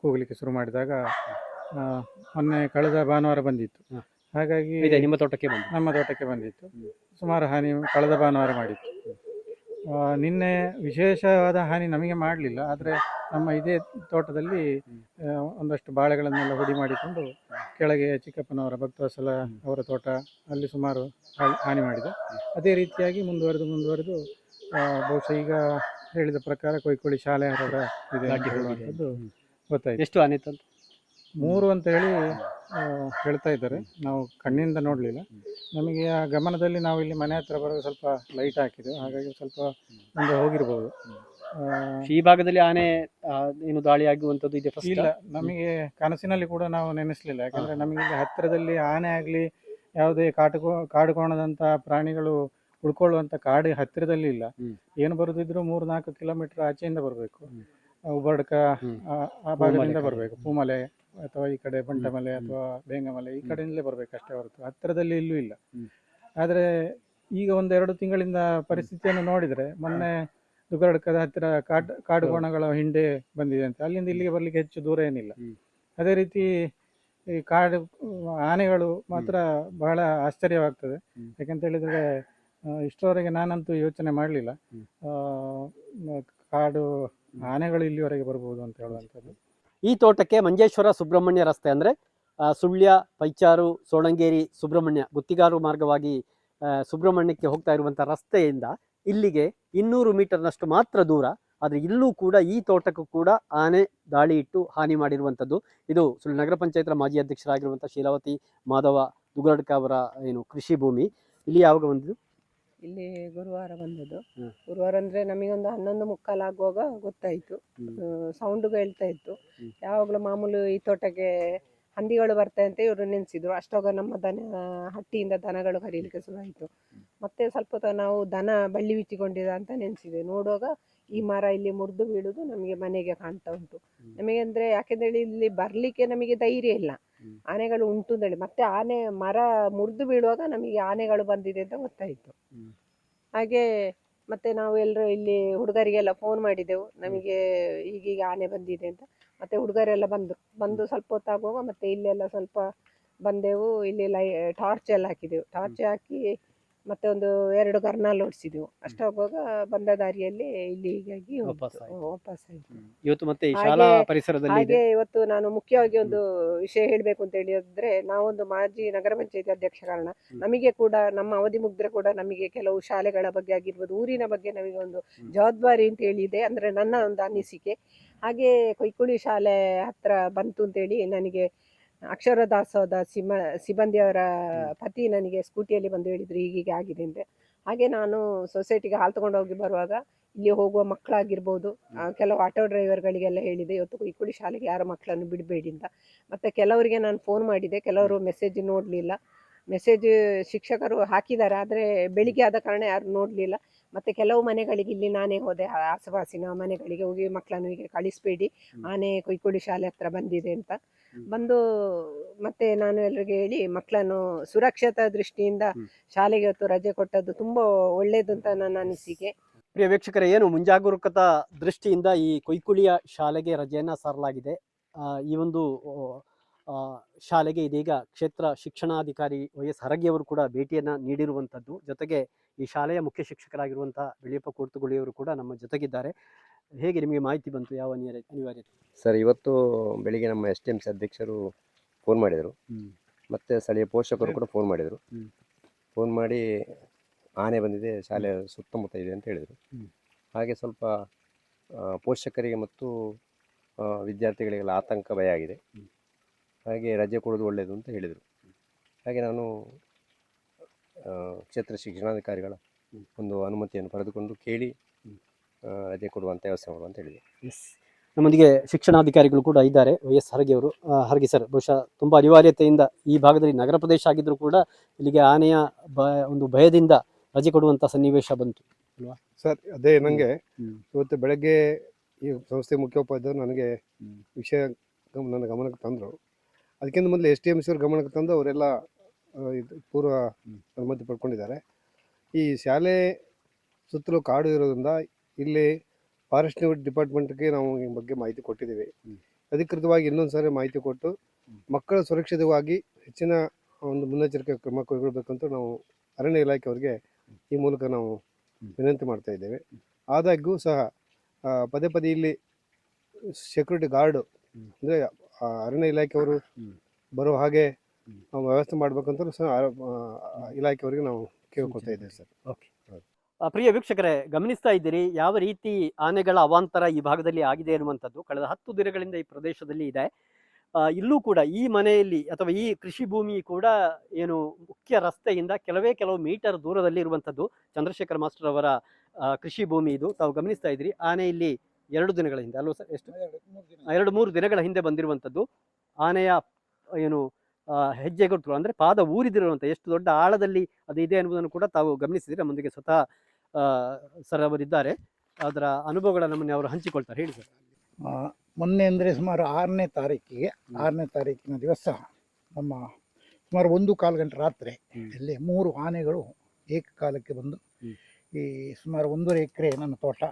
ಕೂಗಲಿಕ್ಕೆ ಶುರು ಮಾಡಿದಾಗ ಮೊನ್ನೆ ಕಳೆದ ಭಾನುವಾರ ಬಂದಿತ್ತು. ಹಾಗಾಗಿ ನಿಮ್ಮ ತೋಟಕ್ಕೆ ಬಂದು ನಮ್ಮ ತೋಟಕ್ಕೆ ಬಂದಿತ್ತು. ಸುಮಾರು ಹಾನಿ ಕಳೆದ ಭಾನುವಾರ ಮಾಡಿತ್ತು. ನಿನ್ನೆ ವಿಶೇಷವಾದ ಹಾನಿ ನಮಗೆ ಮಾಡಲಿಲ್ಲ. ಆದರೆ ನಮ್ಮ ಇದೇ ತೋಟದಲ್ಲಿ ಒಂದಷ್ಟು ಬಾಳೆಗಳನ್ನೆಲ್ಲ ಹುಡಿ ಮಾಡಿಕೊಂಡು ಕೆಳಗೆ ಚಿಕ್ಕಪ್ಪನವರ ಭಕ್ತವತ್ಸಲ ಅವರ ತೋಟ ಅಲ್ಲಿ ಸುಮಾರು ಹಾನಿ ಮಾಡಿದೆ. ಅದೇ ರೀತಿಯಾಗಿ ಮುಂದುವರೆದು ಬಹುಶಃ ಈಗ ಹೇಳಿದ ಪ್ರಕಾರ ಕೊಯ್ಕುಳಿ ಶಾಲೆ ಹತ್ತಿರ ಇದೆ ಅಂತ ಹೇಳುವಂಥದ್ದು ಗೊತ್ತಾಯಿತು. ಎಷ್ಟು ಆನೆ ಇತ್ತು? 3 ಅಂತ ಹೇಳಿ ಹೇಳ್ತಾ ಇದ್ದಾರೆ. ನಾವು ಕಣ್ಣಿಂದ ನೋಡಲಿಲ್ಲ. ನಮಗೆ ಆ ಗಮನದಲ್ಲಿ ನಾವು ಇಲ್ಲಿ ಮನೆ ಹತ್ರ ಬರೋ ಸ್ವಲ್ಪ ಲೈಟ್ ಹಾಕಿದೆ, ಹಾಗಾಗಿ ಸ್ವಲ್ಪ ಮುಂದೆ ಹೋಗಿರ್ಬೋದು. ಈ ಭಾಗದಲ್ಲಿ ಆನೆ ಏನು ದಾಳಿ ಆಗುವಂಥದ್ದು ಇದೆ? ಇಲ್ಲ, ನಮಗೆ ಕನಸಿನಲ್ಲಿ ಕೂಡ ನಾವು ನೆನೆಸಲಿಲ್ಲ. ಯಾಕಂದ್ರೆ ನಮಗೆ ಇಲ್ಲಿ ಹತ್ತಿರದಲ್ಲಿ ಆನೆ ಆಗಲಿ ಯಾವುದೇ ಕಾಡು ಕೋಣದಂಥ ಪ್ರಾಣಿಗಳು ಉಳ್ಕೊಳ್ಳುವಂಥ ಕಾಡು ಹತ್ತಿರದಲ್ಲಿ ಇಲ್ಲ. ಏನು ಬರೋದಿದ್ರು 3-4 ಕಿಲೋಮೀಟರ್ ಆಚೆಯಿಂದ ಬರಬೇಕು. ಉಬರ್ಡ್ಕ ಆ ಭಾಗದಿಂದ ಬರಬೇಕು. ಪೂಮಲೆ ಅಥವಾ ಈ ಕಡೆ ಬಂಟಮಲೆ ಅಥವಾ ಬೇಂಗಮಲೆ ಈ ಕಡೆಯಿಂದಲೇ ಬರಬೇಕು ಅಷ್ಟೇ ಹೊರತು ಹತ್ತಿರದಲ್ಲಿ ಇಲ್ಲೂ ಇಲ್ಲ. ಆದರೆ ಈಗ 1-2 ತಿಂಗಳಿಂದ ಪರಿಸ್ಥಿತಿಯನ್ನು ನೋಡಿದರೆ ಮೊನ್ನೆ ದುಗರಡ್ಕದ ಹತ್ತಿರ ಕಾಡು ಕೋಣಗಳ ಹಿಂಡೆ ಬಂದಿದೆ ಅಂತ, ಅಲ್ಲಿಂದ ಇಲ್ಲಿಗೆ ಬರಲಿಕ್ಕೆ ಹೆಚ್ಚು ದೂರ ಏನಿಲ್ಲ. ಅದೇ ರೀತಿ ಈ ಕಾಡು ಆನೆಗಳು ಮಾತ್ರ ಬಹಳ ಆಶ್ಚರ್ಯವಾಗ್ತದೆ. ಯಾಕಂತ ಹೇಳಿದರೆ ಇಷ್ಟರವರೆಗೆ ನಾನಂತೂ ಯೋಚನೆ ಮಾಡಲಿಲ್ಲ ಕಾಡು ಆನೆಗಳು ಇಲ್ಲಿವರೆಗೆ ಬರ್ಬೋದು ಅಂತ ಹೇಳುವಂಥದ್ದು. ಈ ತೋಟಕ್ಕೆ ಮಂಜೇಶ್ವರ ಸುಬ್ರಹ್ಮಣ್ಯ ರಸ್ತೆ ಅಂದರೆ ಸುಳ್ಯ, ಪೈಚಾರು, ಸೋಳಂಗೇರಿ, ಸುಬ್ರಹ್ಮಣ್ಯ ಗುತ್ತಿಗಾರು ಮಾರ್ಗವಾಗಿ ಸುಬ್ರಹ್ಮಣ್ಯಕ್ಕೆ ಹೋಗ್ತಾ ಇರುವಂಥ ರಸ್ತೆಯಿಂದ ಇಲ್ಲಿಗೆ 200 ಮೀಟರ್ನಷ್ಟು ಮಾತ್ರ ದೂರ. ಆದರೆ ಇಲ್ಲೂ ಕೂಡ ಈ ತೋಟಕ್ಕೂ ಕೂಡ ಆನೆ ದಾಳಿ ಇಟ್ಟು ಹಾನಿ ಮಾಡಿರುವಂಥದ್ದು. ಇದು ಸುಳ್ಯ ನಗರ ಪಂಚಾಯತ್ನ ಮಾಜಿ ಅಧ್ಯಕ್ಷರಾಗಿರುವಂಥ ಶೀಲಾವತಿ ಮಾಧವ ದುಗರಡ್ಕ ಅವರ ಏನು ಕೃಷಿ ಭೂಮಿ. ಇಲ್ಲಿ ಯಾವಾಗ ಬಂದಿದ್ದು? ಇಲ್ಲಿ ಗುರುವಾರ ಬಂದದ್ದು. ಗುರುವಾರ ಅಂದ್ರೆ ನಮಗೊಂದು 11:15 ಆಗುವಾಗ ಗೊತ್ತಾಯ್ತು. ಸೌಂಡ್ ಹೇಳ್ತಾ ಇತ್ತು. ಯಾವಾಗಲೂ ಮಾಮೂಲು ಈ ತೋಟಕ್ಕೆ ಹಂದಿಗಳು ಬರ್ತವೆ ಅಂತ ಇವರು ನೆನೆಸಿದ್ರು. ಅಷ್ಟವಾಗ ನಮ್ಮ ಹಟ್ಟಿಯಿಂದ ದನಗಳು ಕರೀಲಿಕ್ಕೆ ಶುರು ಆಯಿತು. ಮತ್ತೆ ಸ್ವಲ್ಪ ಹೊತ್ತು ನಾವು ದನ ಬಳ್ಳಿ ಬಿಚ್ಚಿಕೊಂಡಿದೆ ಅಂತ ನೆನೆಸಿದೆ. ನೋಡುವಾಗ ಈ ಮರ ಇಲ್ಲಿ ಮುರಿದು ಬೀಳುದು ನಮಗೆ ಮನೆಗೆ ಕಾಣ್ತಾ ಉಂಟು. ನಮಗೆ ಅಂದ್ರೆ ಯಾಕೆಂದೇಳಿ ಇಲ್ಲಿ ಬರ್ಲಿಕ್ಕೆ ನಮಗೆ ಧೈರ್ಯ ಇಲ್ಲ, ಆನೆಗಳು ಉಂಟು ಅಂತೇಳಿ. ಮತ್ತೆ ಆನೆ ಮರ ಮುರಿದು ಬೀಳುವಾಗ ನಮಗೆ ಆನೆಗಳು ಬಂದಿದೆ ಅಂತ ಗೊತ್ತಾಯಿತು. ಹಾಗೆ ಮತ್ತೆ ನಾವು ಎಲ್ಲರೂ ಇಲ್ಲಿ ಹುಡುಗರಿಗೆಲ್ಲ ಫೋನ್ ಮಾಡಿದೆವು, ನಮಗೆ ಈಗೀಗ ಆನೆ ಬಂದಿದೆ ಅಂತ. ಮತ್ತೆ ಹುಡುಗರೆಲ್ಲ ಬಂದು ಸ್ವಲ್ಪ ಹೊತ್ತಾಗುವಾಗ ಮತ್ತೆ ಇಲ್ಲೆಲ್ಲ ಸ್ವಲ್ಪ ಬಂದೆವು. ಇಲ್ಲಿ ಟಾರ್ಚ್ ಎಲ್ಲ ಹಾಕಿದೆವು. ಟಾರ್ಚ್ ಹಾಕಿ ಮತ್ತೆ ಒಂದು 2 ಗರ್ನಾಲ್ ಓಡಿಸಿದೆವು. ಅಷ್ಟಾಗುವಾಗ ಬಂದ ದಾರಿಯಲ್ಲಿ ಇಲ್ಲಿ ಹೀಗಾಗಿ ವಾಪಸ್ ಆಯ್ತು. ಇವತ್ತು ಮತ್ತೆ ಈ ಶಾಲಾ ಪರಿಸರದಲ್ಲಿ ಹಾಗೆ ಇವತ್ತು ನಾನು ಮುಖ್ಯವಾಗಿ ಒಂದು ವಿಷಯ ಹೇಳಬೇಕು ಅಂತ ಹೇಳಿದ್ರೆ, ನಾವೊಂದು ಮಾಜಿ ನಗರ ಪಂಚಾಯತಿ ಅಧ್ಯಕ್ಷ ಕಾರಣ ನಮಗೆ ಕೂಡ ನಮ್ಮ ಅವಧಿ ಮುಗ್ದ್ರೆ ಕೂಡ ನಮಗೆ ಕೆಲವು ಶಾಲೆಗಳ ಬಗ್ಗೆ ಆಗಿರ್ಬೋದು, ಊರಿನ ಬಗ್ಗೆ ನಮಗೆ ಒಂದು ಜವಾಬ್ದಾರಿ ಅಂತ ಹೇಳಿದೆ. ಅಂದ್ರೆ ನನ್ನ ಒಂದು ಅನಿಸಿಕೆ. ಹಾಗೆ ಕೊಯ್ಕುಳಿ ಶಾಲೆ ಹತ್ರ ಬಂತು ಅಂತೇಳಿ ನನಗೆ ಅಕ್ಷರ ದಾಸೋಹದ ಸಿಬ್ಬಂದಿಯವರ ಪತಿ ನನಗೆ ಸ್ಕೂಟಿಯಲ್ಲಿ ಬಂದು ಹೇಳಿದ್ರು ಹೀಗೀಗೆ ಆಗಿದೆ ಅಂತ. ಹಾಗೆ ನಾನು ಸೊಸೈಟಿಗೆ ಹಾಲು ತಗೊಂಡು ಹೋಗಿ ಬರುವಾಗ ಇಲ್ಲಿ ಹೋಗುವ ಮಕ್ಕಳಾಗಿರ್ಬೋದು, ಕೆಲವು ಆಟೋ ಡ್ರೈವರ್ಗಳಿಗೆಲ್ಲ ಹೇಳಿದೆ ಇವತ್ತು ಕೊಯ್ಕುಳಿ ಶಾಲೆಗೆ ಯಾರ ಮಕ್ಕಳನ್ನು ಬಿಡಬೇಡಿ ಅಂತ. ಮತ್ತು ಕೆಲವರಿಗೆ ನಾನು ಫೋನ್ ಮಾಡಿದೆ, ಕೆಲವರು ಮೆಸೇಜ್ ನೋಡಲಿಲ್ಲ. ಮೆಸೇಜ್ ಶಿಕ್ಷಕರು ಹಾಕಿದ್ದಾರೆ, ಆದರೆ ಬೆಳಿಗ್ಗೆ ಆದ ಕಾರಣ ಯಾರು ನೋಡಲಿಲ್ಲ. ಮತ್ತು ಕೆಲವು ಮನೆಗಳಿಗೆ ಇಲ್ಲಿ ನಾನೇ ಹೋದೆ, ಆಸುಪಾಸಿನ ಮನೆಗಳಿಗೆ ಹೋಗಿ ಮಕ್ಕಳನ್ನು ಹೀಗೆ ಕಳಿಸ್ಬೇಡಿ, ಆನೆ ಕೊಯ್ಕುಳಿ ಶಾಲೆ ಹತ್ರ ಬಂದಿದೆ ಅಂತ ಬಂದು, ಮತ್ತೆ ನಾನು ಎಲ್ಲರಿಗೆ ಹೇಳಿ ಮಕ್ಕಳನ್ನು ಸುರಕ್ಷತಾ ದೃಷ್ಟಿಯಿಂದ ಶಾಲೆಗೆ ಹೊತ್ತು ರಜೆ ಕೊಟ್ಟದ್ದು ತುಂಬ ಒಳ್ಳೆಯದು ಅಂತ ನನ್ನ ಅನಿಸಿಕೆ. ಪ್ರಿಯ ವೀಕ್ಷಕರೇ, ಏನು ಮುಂಜಾಗರೂಕತಾ ದೃಷ್ಟಿಯಿಂದ ಈ ಕೊಯ್ಕುಳಿಯ ಶಾಲೆಗೆ ರಜೆಯನ್ನು ಸಾರಲಾಗಿದೆ. ಈ ಒಂದು ಶಾಲೆಗೆ ಇದೀಗ ಕ್ಷೇತ್ರ ಶಿಕ್ಷಣಾಧಿಕಾರಿ ವೈಎಸ್ ಹರಗಿಯವರು ಕೂಡ ಭೇಟಿಯನ್ನು ನೀಡಿರುವಂಥದ್ದು. ಜೊತೆಗೆ ಈ ಶಾಲೆಯ ಮುಖ್ಯ ಶಿಕ್ಷಕರಾಗಿರುವಂಥ ಬೆಳ್ಳಿಯಪ್ಪ ಕೋರ್ತುಗುಳಿಯವರು ಕೂಡ ನಮ್ಮ ಜೊತೆಗಿದ್ದಾರೆ. ಹೇಗೆ ನಿಮಗೆ ಮಾಹಿತಿ ಬಂತು? ಯಾವ ಅನಿವಾರ್ಯತೆ? ಸರ್, ಇವತ್ತು ಬೆಳಿಗ್ಗೆ ನಮ್ಮ STMC ಅಧ್ಯಕ್ಷರು ಫೋನ್ ಮಾಡಿದರು, ಮತ್ತು ಸ್ಥಳೀಯ ಪೋಷಕರು ಕೂಡ ಫೋನ್ ಮಾಡಿದರು. ಫೋನ್ ಮಾಡಿ ಆನೆ ಬಂದಿದೆ, ಶಾಲೆ ಸುತ್ತಮುತ್ತ ಇದೆ ಅಂತ ಹೇಳಿದರು. ಹಾಗೆ ಸ್ವಲ್ಪ ಪೋಷಕರಿಗೆ ಮತ್ತು ವಿದ್ಯಾರ್ಥಿಗಳಿಗೆಲ್ಲ ಆತಂಕ, ಭಯ ಆಗಿದೆ. ಹಾಗೆ ರಜೆ ಕೊಡೋದು ಒಳ್ಳೆಯದು ಅಂತ ಹೇಳಿದರು. ಹಾಗೆ ನಾನು ಕ್ಷೇತ್ರ ಶಿಕ್ಷಣಾಧಿಕಾರಿಗಳ ಒಂದು ಅನುಮತಿಯನ್ನು ಪಡೆದುಕೊಂಡು ಕೇಳಿ ರಜೆ ಕೊಡುವಂಥ ವ್ಯವಸ್ಥೆ ಮಾಡುವಂತ ಹೇಳಿದೆ. ನಮ್ಮೊಂದಿಗೆ ಶಿಕ್ಷಣಾಧಿಕಾರಿಗಳು ಕೂಡ ಇದ್ದಾರೆ, ವೈಎಸ್ ಹರಗಿ ಅವರು. ಹರಗಿ ಸರ್, ಬಹುಶಃ ತುಂಬ ಅನಿವಾರ್ಯತೆಯಿಂದ ಈ ಭಾಗದಲ್ಲಿ ನಗರ ಪ್ರದೇಶ ಆಗಿದ್ದರೂ ಕೂಡ ಇಲ್ಲಿಗೆ ಆನೆಯ ಒಂದು ಭಯದಿಂದ ರಜೆ ಕೊಡುವಂಥ ಸನ್ನಿವೇಶ ಬಂತು ಅಲ್ವಾ ಸರ್? ಅದೇ ನನಗೆ ಇವತ್ತು ಬೆಳಗ್ಗೆ ಈ ಸಂಸ್ಥೆ ಮುಖ್ಯೋಪಾಧ್ಯಾಯರು ನನಗೆ ವಿಷಯ ನನ್ನ ಗಮನಕ್ಕೆ ತಂದರು. ಅದಕ್ಕಿಂತ ಮೊದಲು STMC ಅವ್ರ ಗಮನಕ್ಕೆ ತಂದು ಅವರೆಲ್ಲ ಇದು ಪೂರ್ವ ಅನುಮತಿ ಪಡ್ಕೊಂಡಿದ್ದಾರೆ. ಈ ಶಾಲೆ ಸುತ್ತಲೂ ಕಾಡು ಇರೋದ್ರಿಂದ ಇಲ್ಲಿ ಫಾರೆಸ್ಟ್ ಡಿಪಾರ್ಟ್ಮೆಂಟ್ಗೆ ನಾವು ಈ ಬಗ್ಗೆ ಮಾಹಿತಿ ಕೊಟ್ಟಿದ್ದೀವಿ. ಅಧಿಕೃತವಾಗಿ ಇನ್ನೊಂದು ಸಾರಿ ಮಾಹಿತಿ ಕೊಟ್ಟು ಮಕ್ಕಳ ಸುರಕ್ಷಿತವಾಗಿ ಹೆಚ್ಚಿನ ಒಂದು ಮುನ್ನೆಚ್ಚರಿಕೆ ಕ್ರಮ ಕೈಗೊಳ್ಳಬೇಕಂತ ನಾವು ಅರಣ್ಯ ಇಲಾಖೆಯವರಿಗೆ ಈ ಮೂಲಕ ನಾವು ವಿನಂತಿ ಮಾಡ್ತಾ ಇದ್ದೇವೆ. ಆದಾಗ್ಯೂ ಸಹ ಪದೇ ಪದೇ ಇಲ್ಲಿ ಸೆಕ್ಯೂರಿಟಿ ಗಾರ್ಡ್ ಅಂದರೆ ಅರಣ್ಯ ಇಲಾಖೆಯವರು ಬರೋ ಹಾಗೆ ನಾವು ವ್ಯವಸ್ಥೆ ಮಾಡಬೇಕಂತ ಸಹ ಇಲಾಖೆಯವರಿಗೆ ನಾವು ಕೇಳ್ಕೊಳ್ತಾ ಇದ್ದೇವೆ ಸರ್. ಓಕೆ. ಪ್ರಿಯ ವೀಕ್ಷಕರೇ, ಗಮನಿಸ್ತಾ ಇದ್ದೀರಿ ಯಾವ ರೀತಿ ಆನೆಗಳ ಅವಾಂತರ ಈ ಭಾಗದಲ್ಲಿ ಆಗಿದೆ ಎನ್ನುವಂಥದ್ದು. ಕಳೆದ 10 ದಿನಗಳಿಂದ ಈ ಪ್ರದೇಶದಲ್ಲಿ ಇದೆ. ಇಲ್ಲೂ ಕೂಡ ಈ ಮನೆಯಲ್ಲಿ ಅಥವಾ ಈ ಕೃಷಿ ಭೂಮಿ ಕೂಡ ಏನು ಮುಖ್ಯ ರಸ್ತೆಯಿಂದ ಕೆಲವು ಮೀಟರ್ ದೂರದಲ್ಲಿ ಇರುವಂಥದ್ದು ಚಂದ್ರಶೇಖರ್ ಮಾಸ್ಟರ್ ಅವರ ಕೃಷಿ ಭೂಮಿ ಇದು. ತಾವು ಗಮನಿಸ್ತಾ ಇದ್ದೀರಿ, ಆನೆ ಇಲ್ಲಿ 2 ದಿನಗಳ ಹಿಂದೆ ಅಲ್ವಾ ಸರ್? ಎಷ್ಟು 2-3 ದಿನಗಳ ಹಿಂದೆ ಬಂದಿರುವಂಥದ್ದು. ಆನೆಯ ಏನು ಹೆಜ್ಜೆ ಗುರುತುಗಳು ಅಂದರೆ ಪಾದ ಊರಿದಿರುವಂಥ ಎಷ್ಟು ದೊಡ್ಡ ಆಳದಲ್ಲಿ ಅದು ಇದೆ ಅನ್ನೋದನ್ನು ಕೂಡ ತಾವು ಗಮನಿಸಿದರೆ ನಮ್ಮೊಂದಿಗೆ ಸ್ವತಃ ಸರ್ ಅವರಿದ್ದಾರೆ. ಅದರ ಅನುಭವಗಳ ನಮ್ಮನ್ನು ಅವರು ಹಂಚಿಕೊಳ್ತಾರೆ. ಹೇಳಿ ಸರ್. ಮೊನ್ನೆ ಅಂದರೆ ಸುಮಾರು 6ನೇ ತಾರೀಕಿನ ದಿವಸ ನಮ್ಮ ಸುಮಾರು 1-1/4 ಗಂಟೆ ರಾತ್ರಿ ಇಲ್ಲಿ 3 ಆನೆಗಳು ಏಕಕಾಲಕ್ಕೆ ಬಂದು ಈ ಸುಮಾರು 1.5 ಎಕರೆ ನನ್ನ ತೋಟ,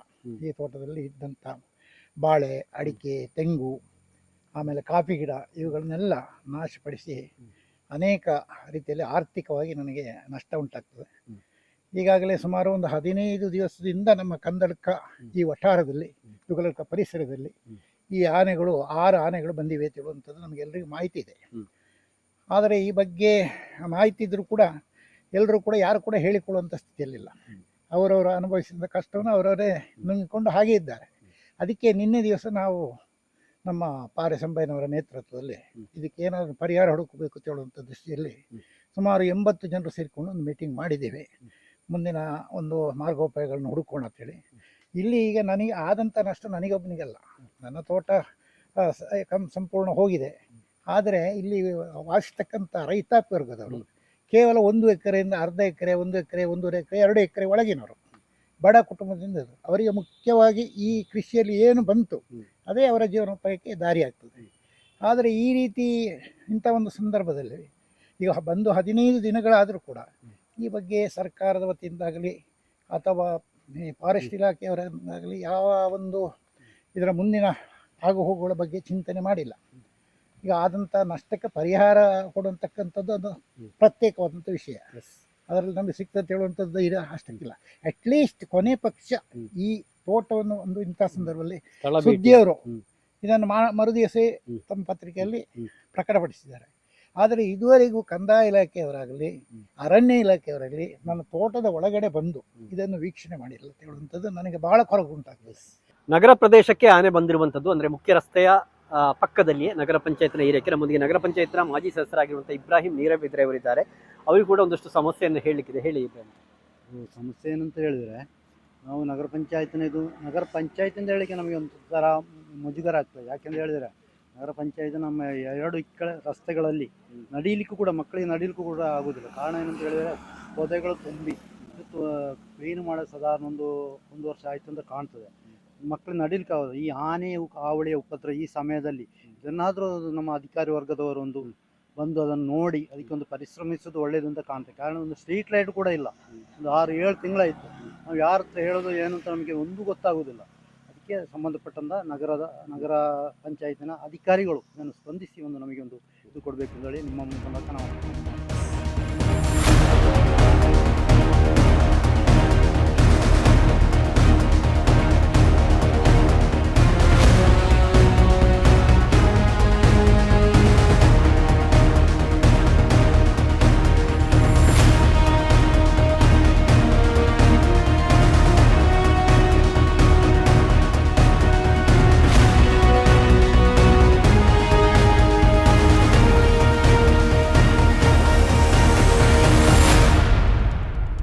ಈ ತೋಟದಲ್ಲಿ ಇದ್ದಂಥ ಬಾಳೆ, ಅಡಿಕೆ, ತೆಂಗು, ಆಮೇಲೆ ಕಾಫಿ ಗಿಡ ಇವುಗಳನ್ನೆಲ್ಲ ನಾಶಪಡಿಸಿ ಅನೇಕ ರೀತಿಯಲ್ಲಿ ಆರ್ಥಿಕವಾಗಿ ನನಗೆ ನಷ್ಟ ಉಂಟಾಗ್ತದೆ. ಈಗಾಗಲೇ ಸುಮಾರು ಒಂದು 15 ದಿವಸದಿಂದ ನಮ್ಮ ಕಂದಡ್ಕ ಈ ವಠಾರದಲ್ಲಿ, ಯುಗಲಡ್ಕ ಪರಿಸರದಲ್ಲಿ ಈ ಆನೆಗಳು 6 ಆನೆಗಳು ಬಂದಿವೆ ತಿಳುವಂಥದ್ದು ನಮಗೆಲ್ಲರಿಗೂ ಮಾಹಿತಿ ಇದೆ. ಆದರೆ ಈ ಬಗ್ಗೆ ಮಾಹಿತಿ ಇದ್ದರೂ ಕೂಡ ಎಲ್ಲರೂ ಕೂಡ ಯಾರು ಕೂಡ ಹೇಳಿಕೊಳ್ಳುವಂಥ ಸ್ಥಿತಿಯಲ್ಲಿಲ್ಲ. ಅವರವರು ಅನುಭವಿಸಿದ ಕಷ್ಟವನ್ನು ಅವರವರೇ ನುಂಗಿಕೊಂಡು ಹಾಗೇ ಇದ್ದಾರೆ. ಅದಕ್ಕೆ ನಿನ್ನೆ ದಿವಸ ನಾವು ನಮ್ಮ ಪಾರೆಸಂಬಯ್ಯನವರ ನೇತೃತ್ವದಲ್ಲಿ ಇದಕ್ಕೆ ಏನಾದರೂ ಪರಿಹಾರ ಹುಡುಕಬೇಕು ಅಂತ ಹೇಳುವಂಥ ದೃಷ್ಟಿಯಲ್ಲಿ ಸುಮಾರು 80 ಜನರು ಸೇರಿಕೊಂಡು ಒಂದು ಮೀಟಿಂಗ್ ಮಾಡಿದ್ದೇವೆ. ಮುಂದಿನ ಒಂದು ಮಾರ್ಗೋಪಾಯಗಳನ್ನು ಹುಡುಕೋಣ ಅಂತೇಳಿ. ಇಲ್ಲಿ ಈಗ ನನಗೆ ಆದಂಥ ನಷ್ಟ ನನಗೊಬ್ಬನಿಗಲ್ಲ, ನನ್ನ ತೋಟ ಸಂಪೂರ್ಣ ಹೋಗಿದೆ. ಆದರೆ ಇಲ್ಲಿ ವಾಸಿಸ್ತಕ್ಕಂಥ ರೈತಾಪಿ ವರ್ಗದವರು ಕೇವಲ 1 ಎಕರೆಯಿಂದ ಅರ್ಧ ಎಕರೆ, 1 ಎಕರೆ, 1.5 ಎಕರೆ, 2 ಎಕರೆ ಒಳಗಿನವರು, ಬಡ ಕುಟುಂಬದಿಂದ ಅವರಿಗೆ ಮುಖ್ಯವಾಗಿ ಈ ಕೃಷಿಯಲ್ಲಿ ಏನು ಬಂತು ಅದೇ ಅವರ ಜೀವನೋಪಾಯಕ್ಕೆ ದಾರಿ ಆಗ್ತದೆ. ಆದರೆ ಈ ರೀತಿ ಇಂಥ ಒಂದು ಸಂದರ್ಭದಲ್ಲಿ ಈಗ ಬಂದು 15 ದಿನಗಳಾದರೂ ಕೂಡ ಈ ಬಗ್ಗೆ ಸರ್ಕಾರದ ವತಿಯಿಂದಾಗಲಿ ಅಥವಾ ಫಾರೆಸ್ಟ್ ಇಲಾಖೆಯವರಾಗಲಿ ಯಾವ ಒಂದು ಇದರ ಮುಂದಿನ ಆಗು ಹೋಗುಗಳ ಬಗ್ಗೆ ಚಿಂತನೆ ಮಾಡಿಲ್ಲ. ಈಗ ಆದಂಥ ನಷ್ಟಕ್ಕೆ ಪರಿಹಾರ ಕೊಡುವಂತಕ್ಕಂಥದ್ದು ಅದು ಪ್ರತ್ಯೇಕವಾದಂಥ ವಿಷಯ. ಅದರಲ್ಲಿ ನಮಗೆ ಸಿಗ್ತದೆ ಹೇಳುವಂಥದ್ದು ಇದು ಅಷ್ಟಕ್ಕಿಲ್ಲ. ಅಟ್ಲೀಸ್ಟ್ ಕೊನೆ ಪಕ್ಷ ಈ ತೋಟವನ್ನು ಒಂದು ಇಂಥ ಸಂದರ್ಭದಲ್ಲಿ ಸುದ್ದಿಯವರು ಇದನ್ನು ಮರುದಿವಸ ತಮ್ಮ ಪತ್ರಿಕೆಯಲ್ಲಿ ಪ್ರಕಟಪಡಿಸಿದ್ದಾರೆ. ಆದರೆ ಇದುವರೆಗೂ ಕಂದಾಯ ಇಲಾಖೆಯವರಾಗಲಿ ಅರಣ್ಯ ಇಲಾಖೆಯವರಾಗಲಿ ನನ್ನ ತೋಟದ ಒಳಗಡೆ ಬಂದು ಇದನ್ನು ವೀಕ್ಷಣೆ ಮಾಡಿಲ್ಲ ಅಂತ ಹೇಳುವಂಥದ್ದು ನನಗೆ ಬಹಳ ಕೊರಗುಂಟಾಗ್ತದೆ. ನಗರ ಪ್ರದೇಶಕ್ಕೆ ಆನೆ ಬಂದಿರುವಂಥದ್ದು ಅಂದರೆ ಮುಖ್ಯ ರಸ್ತೆಯ ಪಕ್ಕದಲ್ಲಿಯೇ ನಗರ ಪಂಚಾಯತ್ನ ಏರಿಯಾಕ್ಕೆ ನಮ್ಮೊಂದಿಗೆ ನಗರ ಪಂಚಾಯತ್ನ ಮಾಜಿ ಸದಸ್ಯರಾಗಿರುವಂಥ ಇಬ್ರಾಹಿಂ ನೀರಬಿದ್ರೆ ಅವರಿದ್ದಾರೆ. ಅವರಿಗೂ ಕೂಡ ಒಂದಷ್ಟು ಸಮಸ್ಯೆಯನ್ನು ಹೇಳಲಿಕ್ಕಿದೆ. ಹೇಳಿ ಇಬ್ರಾಹಿಂ. ಸಮಸ್ಯೆ ಏನಂತ ಹೇಳಿದರೆ, ನಾವು ನಗರ ಪಂಚಾಯತಿಂದ ಹೇಳಲಿಕ್ಕೆ ನಮಗೆ ಒಂದು ಥರ ಮುಜುಗರ ಆಗ್ತದೆ. ಯಾಕೆಂತ ಹೇಳಿದರೆ ನಗರ ಪಂಚಾಯತ್ ನಮ್ಮ 2 ರಸ್ತೆಗಳಲ್ಲಿ ನಡೀಲಿಕ್ಕೂ ಕೂಡ ಮಕ್ಕಳಿಗೆ ನಡೀಲಿಕ್ಕೂ ಕೂಡ ಆಗೋದಿಲ್ಲ. ಕಾರಣ ಏನಂತ ಹೇಳಿದರೆ ಪೊದೆಗಳು ತುಂಬಿ ಕ್ಲೀನ್ ಮಾಡೋದು ಸಾಧಾರಣ ಒಂದು ವರ್ಷ ಆಯಿತು ಅಂತ ಕಾಣ್ತದೆ. ಮಕ್ಕಳು ನಡೀಲಿಕ್ಕೆ ಆಗೋದು. ಈ ಆನೆ ಹಾವಳಿಯ ಉಪದ್ರ ಈ ಸಮಯದಲ್ಲಿ ಇದನ್ನಾದರೂ ನಮ್ಮ ಅಧಿಕಾರಿ ವರ್ಗದವರು ಬಂದು ಅದನ್ನು ನೋಡಿ ಅದಕ್ಕೊಂದು ಪರಿಶ್ರಮಿಸೋದು ಒಳ್ಳೆಯದು ಅಂತ ಕಾಣ್ತದೆ. ಕಾರಣ ಒಂದು ಸ್ಟ್ರೀಟ್ ಲೈಟ್ ಕೂಡ ಇಲ್ಲ. ಒಂದು 6-7 ತಿಂಗಳಾಯಿತು. ನಾವು ಯಾರ ಹತ್ರ ಹೇಳೋದು ಏನು ಅಂತ ನಮಗೆ ಗೊತ್ತಾಗೋದಿಲ್ಲ. ಅದಕ್ಕೆ ಸಂಬಂಧಪಟ್ಟಂಥ ನಗರ ಪಂಚಾಯತಿನ ಅಧಿಕಾರಿಗಳು ಇದನ್ನು ಸ್ಪಂದಿಸಿ ನಮಗೆ ಇದು ಕೊಡಬೇಕು ಅಂತೇಳಿ ನಿಮ್ಮ ಮೂಲಕ ನಾವು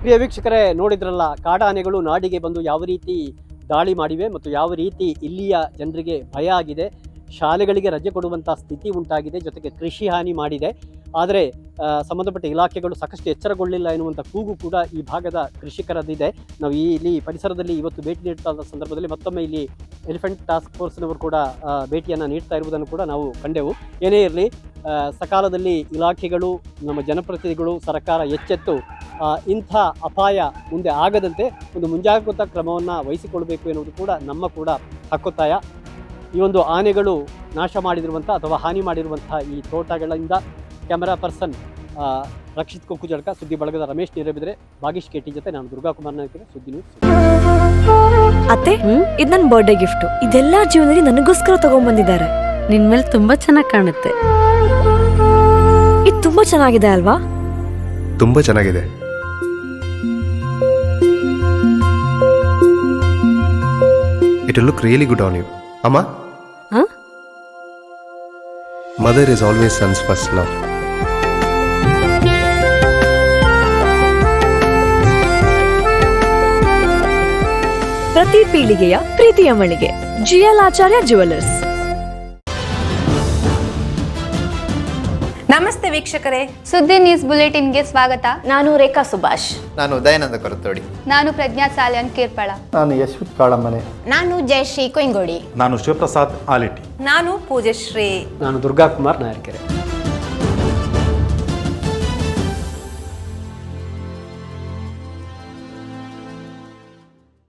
ಪ್ರಿಯ ವೀಕ್ಷಕರೇ, ನೋಡಿದ್ರಲ್ಲ ಕಾಡಾನೆಗಳು ನಾಡಿಗೆ ಬಂದು ಯಾವ ರೀತಿ ದಾಳಿ ಮಾಡಿವೆ ಮತ್ತು ಯಾವ ರೀತಿ ಇಲ್ಲಿಯ ಜನರಿಗೆ ಭಯ ಆಗಿದೆ. ಶಾಲೆಗಳಿಗೆ ರಜೆ ಕೊಡುವಂಥ ಸ್ಥಿತಿ ಉಂಟಾಗಿದೆ, ಜೊತೆಗೆ ಕೃಷಿ ಹಾನಿ ಮಾಡಿದೆ. ಆದರೆ ಸಂಬಂಧಪಟ್ಟ ಇಲಾಖೆಗಳು ಸಾಕಷ್ಟು ಎಚ್ಚರಗೊಳ್ಳಿಲ್ಲ ಎನ್ನುವಂಥ ಕೂಗು ಕೂಡ ಈ ಭಾಗದ ಕೃಷಿಕರದ್ದಿದೆ. ನಾವು ಇಲ್ಲಿ ಪರಿಸರದಲ್ಲಿ ಇವತ್ತು ಭೇಟಿ ನೀಡ್ತಾ ಇದ್ದ ಸಂದರ್ಭದಲ್ಲಿ ಮತ್ತೊಮ್ಮೆ ಇಲ್ಲಿ ಎಲಿಫೆಂಟ್ ಟಾಸ್ಕ್ ಫೋರ್ಸ್ನವರು ಕೂಡ ಭೇಟಿಯನ್ನು ನೀಡ್ತಾ ಇರುವುದನ್ನು ಕೂಡ ನಾವು ಕಂಡೆವು. ಏನೇ ಇರಲಿ, ಸಕಾಲದಲ್ಲಿ ಇಲಾಖೆಗಳು, ನಮ್ಮ ಜನಪ್ರತಿನಿಧಿಗಳು, ಸರ್ಕಾರ ಎಚ್ಚೆತ್ತು ಇಂಥ ಅಪಾಯ ಮುಂದೆ ಆಗದಂತೆ ಒಂದು ಮುಂಜಾಗ್ರತಾ ಕ್ರಮವನ್ನು ವಹಿಸಿಕೊಳ್ಬೇಕು ಎನ್ನುವುದು ಕೂಡ ನಮ್ಮ ಕೂಡ ಹಕ್ಕೊತ್ತಾಯ. ಈ ಒಂದು ಆನೆಗಳು ನಾಶ ಮಾಡಿರುವಂಥ ಅಥವಾ ಹಾನಿ ಮಾಡಿರುವಂಥ ಈ ತೋಟಗಳಿಂದ ಕ್ಯಾಮರಾ ಪರ್ಸನ್ ರಕ್ಷಿತ್ ಕೊಕ್ಕುಜಡ್ಕ, ಸುದ್ದಿ ಬಳಗದ ರಮೇಶ್ ನೀರಬಿದ್ರೆ, ಭಾಗೀಶ್ ಕೆಟಿ ಜೊತೆ ನಾನು ದುರ್ಗಾ ಕುಮಾರ್ ನಾಯ್ಕರ, ಸುದ್ದಿ ನ್ಯೂಸ್. ಅತ್ತೆ, ಇದು ನನ್ನ ಬರ್ಡೇ ಗಿಫ್ಟ್. ಇದೆಲ್ಲ ಜೀವನದಲ್ಲಿ ನನಗೋಸ್ಕರ ತಗೊಂಡ್ಬಂದಿದ್ದಾರೆ. ನಿನ್ ಮೇಲೆ ತುಂಬಾ ಚೆನ್ನಾಗಿ ಕಾಣುತ್ತೆ. ಇದು ತುಂಬಾ ಚೆನ್ನಾಗಿದೆ ಅಲ್ವಾ? ತುಂಬಾ ಚೆನ್ನಾಗಿದೆ. It will look really good on you. Amma? Huh? Mother is always son's first love. ಪ್ರತಿ ಪೀಳಿಗೆಯ ಪ್ರೀತಿಯ ಮಳಿಗೆ GL ಆಚಾರ್ಯ ಜುವೆಲ್ಲರ್ಸ್. ನಮಸ್ತೆ ವೀಕ್ಷಕರೇ, ಸುದ್ದಿ ನ್ಯೂಸ್ ಬುಲೆಟಿನ್ಗೆ ಸ್ವಾಗತ. ನಾನು ರೇಖಾ ಸುಭಾಷ್. ನಾನು ದಯಾನಂದ ಕೊರತೋಡಿ. ನಾನು ಪ್ರಜ್ಞಾ ಸಾಲ್ಯನ್ ಕಿರ್ಪಳ. ನಾನು ಯಶ್ವಿತ್ ಕಾಳಮನೆ. ನಾನು ಜಯಶ್ರೀ ಕೊಯ್ಗೋಡಿ. ನಾನು ಶಿವಪ್ರಸಾದ್ ಆಲಿಟಿ. ನಾನು ಪೂಜಶ್ರೀ. ನಾನು ದುರ್ಗಾ ಕುಮಾರ್ ನಾಯರ್ಕೆರೆ.